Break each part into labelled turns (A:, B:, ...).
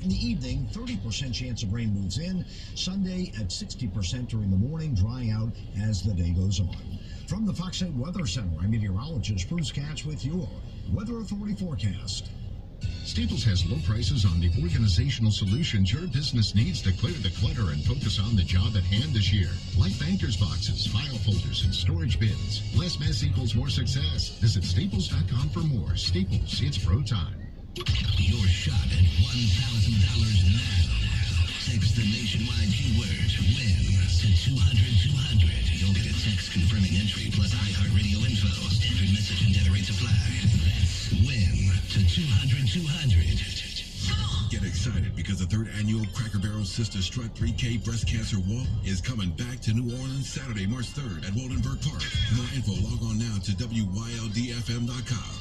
A: In the evening, 30% chance of rain moves in. Sunday at 60% during the morning, drying out as the day goes on. From the Fox 8 Weather Center, I'm meteorologist Bruce Katz with your Weather Authority forecast.
B: Staples has low prices on the organizational solutions your business needs to clear the clutter and focus on the job at hand this year. Like bankers boxes, file folders, and storage bins. Less mess equals more success. Visit Staples.com for more. Staples, it's pro time.
C: Your shot at $1,000 now. Text the nationwide keyword WIN to 200-200. You'll get a text confirming entry plus iHeartRadio info. Standard message and data rates apply. That's WIN to 200-200.
D: Get excited because the third annual Cracker Barrel Sister Strut 3K Breast Cancer Walk is coming back to New Orleans Saturday, March 3rd at Waldenberg Park. For more info, log on now to WYLDFM.com.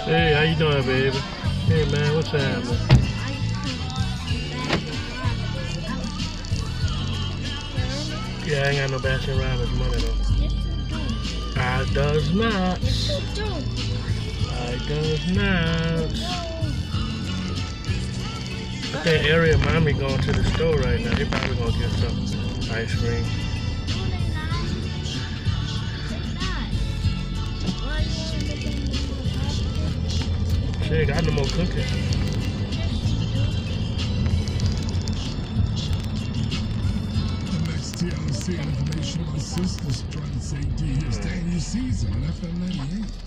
E: Hey, how you doing, baby? Hey, man, what's happening? Yeah, I ain't got no Baskin Robbins money, though. I does not. I does not. I think Ari and Mommy going to the store right now. They probably gonna get some ice cream. Shit, got no more cookies.
F: The next TLC information on Sister Strut AD is staying your season on FM 98.